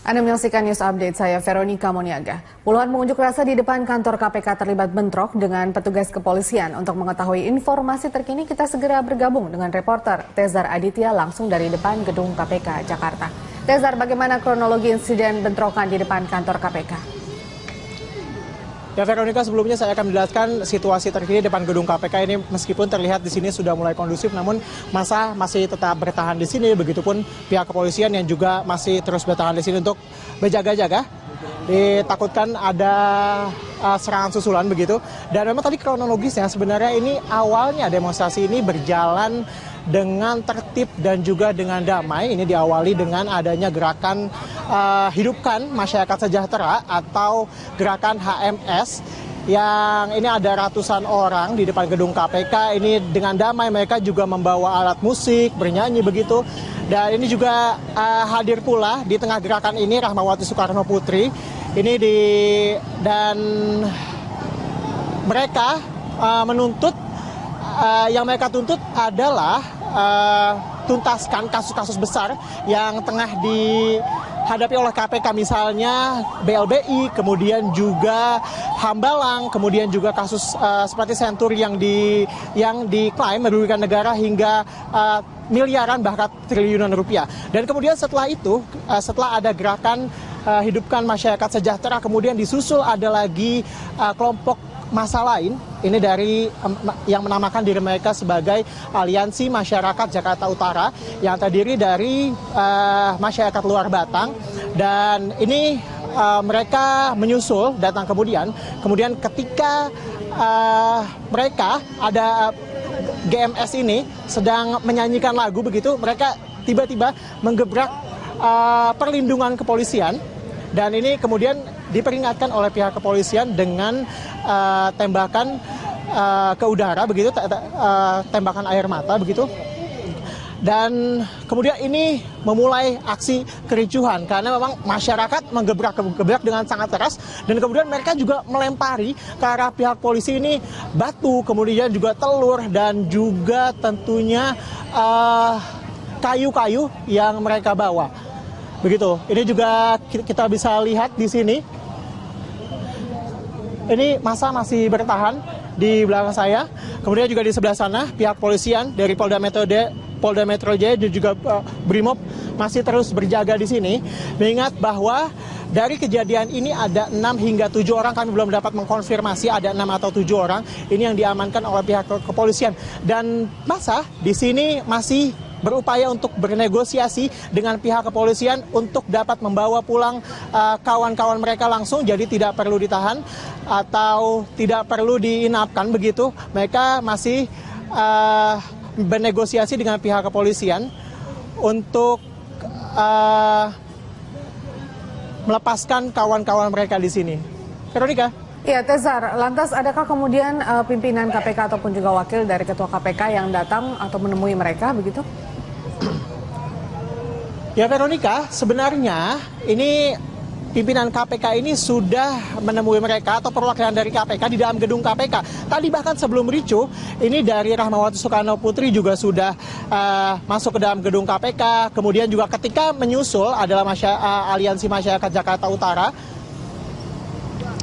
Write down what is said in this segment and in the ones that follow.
Anda menyaksikan News Update, saya Veronica Moniaga. Puluhan pengunjuk rasa di depan kantor KPK terlibat bentrok dengan petugas kepolisian. Untuk mengetahui informasi terkini, kita segera bergabung dengan reporter Tezar Aditya langsung dari depan gedung KPK Jakarta. Tezar, bagaimana kronologi insiden bentrokan di depan kantor KPK? Ya Veronica, sebelumnya saya akan menjelaskan situasi terkini depan gedung KPK ini. Meskipun terlihat di sini sudah mulai kondusif, namun massa masih tetap bertahan di sini. Begitupun pihak kepolisian yang juga masih terus bertahan di sini untuk berjaga-jaga. Ditakutkan ada serangan susulan begitu. Dan memang tadi kronologisnya sebenarnya ini awalnya demonstrasi ini berjalan dengan tertib dan juga dengan damai. Ini diawali dengan adanya gerakan Hidupkan Masyarakat Sejahtera atau gerakan HMS, yang ini ada ratusan orang di depan gedung KPK. Ini dengan damai, mereka juga membawa alat musik, bernyanyi begitu. Dan ini juga hadir pula di tengah gerakan ini Rahmawati Soekarno Putri. Dan mereka menuntut, yang mereka tuntut adalah tuntaskan kasus-kasus besar yang tengah dihadapi oleh KPK, misalnya BLBI, kemudian juga Hambalang, kemudian juga kasus seperti Senturi yang diklaim merugikan negara hingga miliaran bahkan triliunan rupiah. Dan kemudian setelah itu, setelah ada gerakan Hidupkan Masyarakat Sejahtera, kemudian disusul ada lagi kelompok massa lain, ini dari yang menamakan diri mereka sebagai Aliansi Masyarakat Jakarta Utara, yang terdiri dari masyarakat luar Batang. Dan ini mereka menyusul datang kemudian ketika mereka ada GMS ini sedang menyanyikan lagu begitu, mereka tiba-tiba menggebrak perlindungan kepolisian. Dan ini kemudian diperingatkan oleh pihak kepolisian dengan tembakan ke udara begitu, tembakan air mata begitu. Dan kemudian ini memulai aksi kericuhan karena memang masyarakat menggebrak dengan sangat keras, dan kemudian mereka juga melempari ke arah pihak polisi ini batu, kemudian juga telur, dan juga tentunya kayu-kayu yang mereka bawa. Begitu. Ini juga kita bisa lihat di sini. Ini massa masih bertahan di belakang saya. Kemudian juga di sebelah sana pihak polisian dari Polda Metro Jaya dan juga Brimob masih terus berjaga di sini. Mengingat bahwa dari kejadian ini ada 6 hingga 7 orang, kami belum dapat mengkonfirmasi ada 6 atau 7 orang ini yang diamankan oleh pihak kepolisian. Dan massa di sini masih berupaya untuk bernegosiasi dengan pihak kepolisian untuk dapat membawa pulang kawan-kawan mereka langsung, jadi tidak perlu ditahan atau tidak perlu diinapkan begitu. Mereka masih bernegosiasi dengan pihak kepolisian untuk melepaskan kawan-kawan mereka di sini. Veronica. Ya, Tezar, lantas adakah kemudian pimpinan KPK ataupun juga wakil dari Ketua KPK yang datang atau menemui mereka begitu? Ya Veronica, sebenarnya ini pimpinan KPK ini sudah menemui mereka atau perwakilan dari KPK di dalam gedung KPK. Tadi bahkan sebelum ricuh, ini dari Rahmawati Soekarno Putri juga sudah masuk ke dalam gedung KPK. Kemudian juga ketika menyusul adalah Aliansi Masyarakat Jakarta Utara.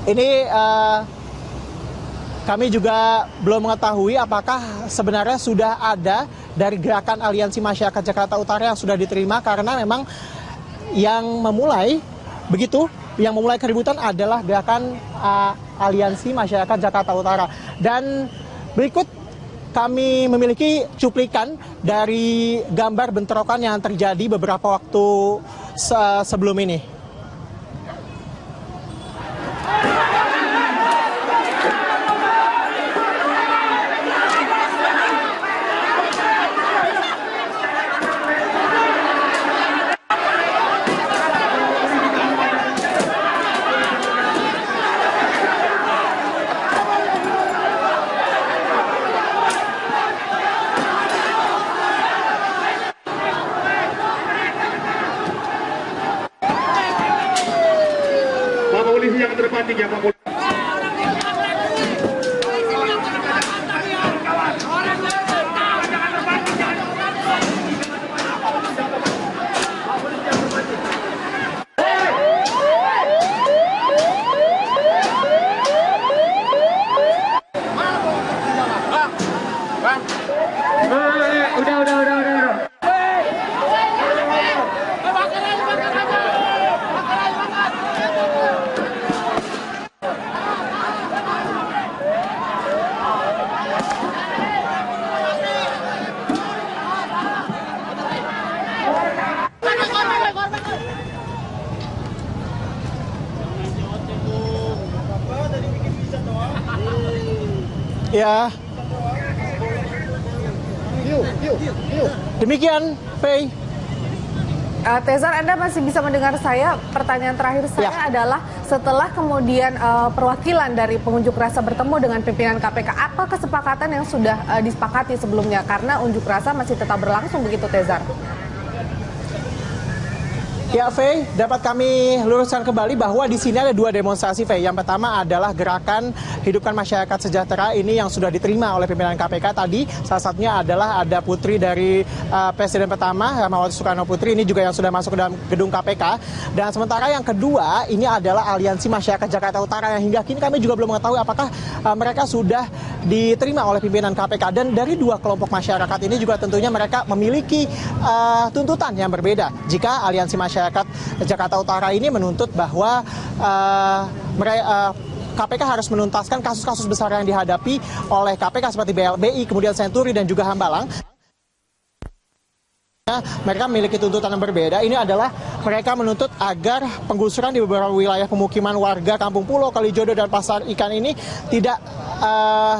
Ini kami juga belum mengetahui apakah sebenarnya sudah ada dari gerakan Aliansi Masyarakat Jakarta Utara yang sudah diterima, karena memang yang memulai keributan adalah gerakan Aliansi Masyarakat Jakarta Utara. Dan berikut kami memiliki cuplikan dari gambar bentrokan yang terjadi beberapa waktu sebelum ini. Polisi yang terpancing ya Pak Polisi. Ya. Demikian, Faye. Tezar, Anda masih bisa mendengar saya? Pertanyaan terakhir saya adalah setelah kemudian perwakilan dari pengunjuk rasa bertemu dengan pimpinan KPK, apa kesepakatan yang sudah disepakati sebelumnya? Karena unjuk rasa masih tetap berlangsung begitu, Tezar. Ya, Faye, dapat kami luruskan kembali bahwa di sini ada dua demonstrasi, Faye. Yang pertama adalah gerakan Hidupkan Masyarakat Sejahtera ini yang sudah diterima oleh pimpinan KPK tadi. Salah satunya adalah ada putri dari Presiden pertama, Rahmawati Soekarno Putri, ini juga yang sudah masuk ke dalam gedung KPK. Dan sementara yang kedua, ini adalah Aliansi Masyarakat Jakarta Utara yang hingga kini kami juga belum mengetahui apakah mereka sudah diterima oleh pimpinan KPK. Dan dari dua kelompok masyarakat ini juga tentunya mereka memiliki tuntutan yang berbeda. Jika Aliansi Masyarakat Jakarta Utara ini menuntut bahwa KPK harus menuntaskan kasus-kasus besar yang dihadapi oleh KPK seperti BLBI, kemudian Senturi dan juga Hambalang. Mereka memiliki tuntutan yang berbeda. Ini adalah mereka menuntut agar penggusuran di beberapa wilayah pemukiman warga Kampung Pulo, Kalijodo, dan Pasar Ikan ini tidak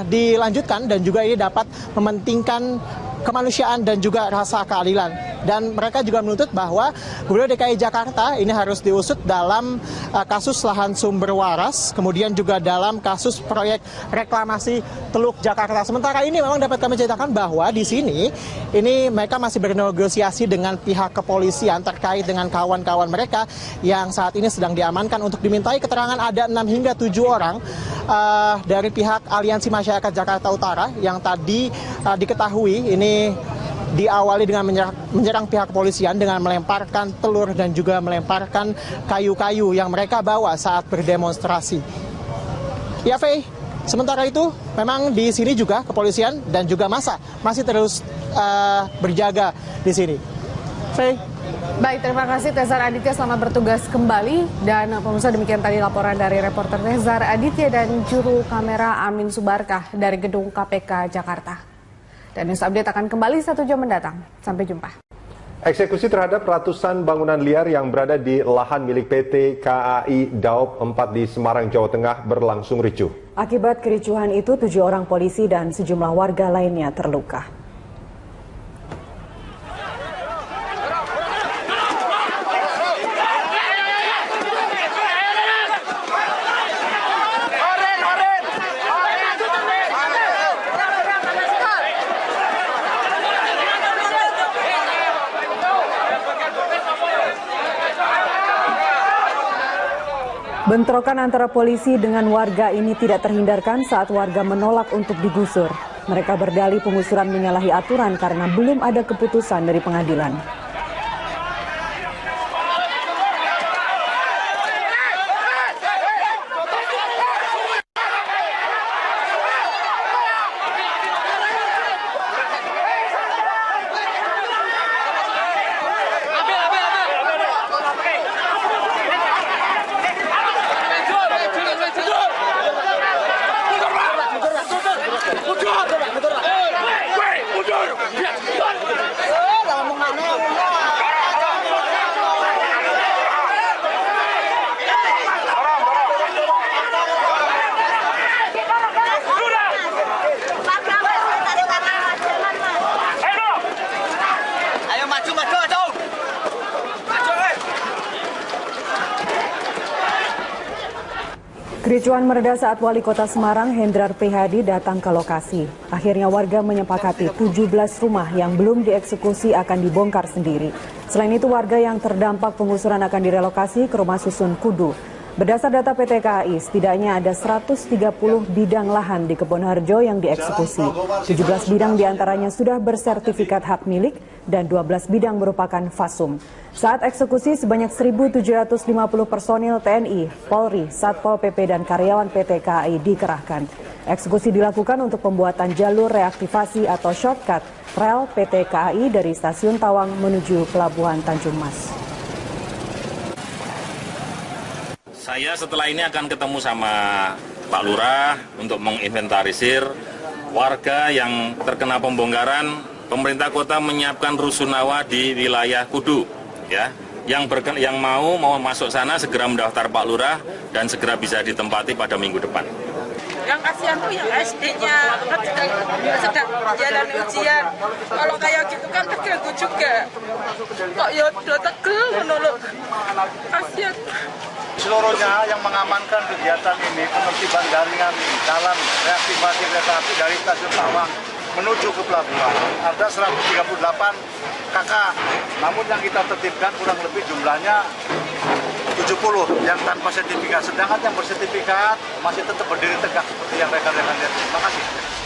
dilanjutkan dan juga ini dapat mementingkan kemanusiaan dan juga rasa keadilan. Dan mereka juga menuntut bahwa Gubernur DKI Jakarta ini harus diusut dalam kasus lahan sumber waras, kemudian juga dalam kasus proyek reklamasi Teluk Jakarta. Sementara ini memang dapat kami ceritakan bahwa di sini ini mereka masih bernegosiasi dengan pihak kepolisian terkait dengan kawan-kawan mereka yang saat ini sedang diamankan untuk dimintai keterangan. Ada 6 hingga 7 orang dari pihak Aliansi Masyarakat Jakarta Utara yang tadi diketahui ini diawali dengan menyerang pihak kepolisian dengan melemparkan telur dan juga melemparkan kayu-kayu yang mereka bawa saat berdemonstrasi. Ya, Faye, sementara itu memang di sini juga kepolisian dan juga massa masih terus berjaga di sini. Faye. Baik, terima kasih Tezar Aditya, selamat bertugas kembali. Dan pemirsa, demikian tadi laporan dari reporter Tezar Aditya dan juru kamera Amin Subarkah dari gedung KPK Jakarta. Dan News Update akan kembali 1 jam mendatang. Sampai jumpa. Eksekusi terhadap ratusan bangunan liar yang berada di lahan milik PT KAI Daop 4 di Semarang, Jawa Tengah berlangsung ricuh. Akibat kericuhan itu, 7 orang polisi dan sejumlah warga lainnya terluka. Bentrokan antara polisi dengan warga ini tidak terhindarkan saat warga menolak untuk digusur. Mereka berdalih pengusuran menyalahi aturan karena belum ada keputusan dari pengadilan. Kericuhan mereda saat Wali Kota Semarang, Hendrar Prihadi, datang ke lokasi. Akhirnya warga menyepakati 17 rumah yang belum dieksekusi akan dibongkar sendiri. Selain itu, warga yang terdampak penggusuran akan direlokasi ke rumah susun Kudu. Berdasar data PT KAI, setidaknya ada 130 bidang lahan di Kebonharjo yang dieksekusi. 17 bidang diantaranya sudah bersertifikat hak milik dan 12 bidang merupakan fasum. Saat eksekusi, sebanyak 1.750 personil TNI, Polri, Satpol PP, dan karyawan PT KAI dikerahkan. Eksekusi dilakukan untuk pembuatan jalur reaktivasi atau shortcut rel PT KAI dari Stasiun Tawang menuju Pelabuhan Tanjung Mas. Saya setelah ini akan ketemu sama Pak Lurah untuk menginventarisir warga yang terkena pembongkaran. Pemerintah kota menyiapkan rusunawa di wilayah Kudu, ya. Yang mau masuk sana segera mendaftar Pak Lurah dan segera bisa ditempati pada minggu depan. Yang kasihan tuh yang SD-nya kan sedang jalan ujian. Kalau kayak gitu kan terganggu juga. Kok ya udah tegel menolak. Kasihan. Seluruhnya yang mengamankan kegiatan ini penertiban jaringan jalan reaktivasi kereta api dari stasiun Tawang menuju ke pelabuhan ada 138 KK. Namun yang kita tertibkan kurang lebih jumlahnya 70 yang tanpa sertifikat. Sedangkan yang bersertifikat masih tetap berdiri tegak seperti yang rekan-rekan lihat. Terima kasih.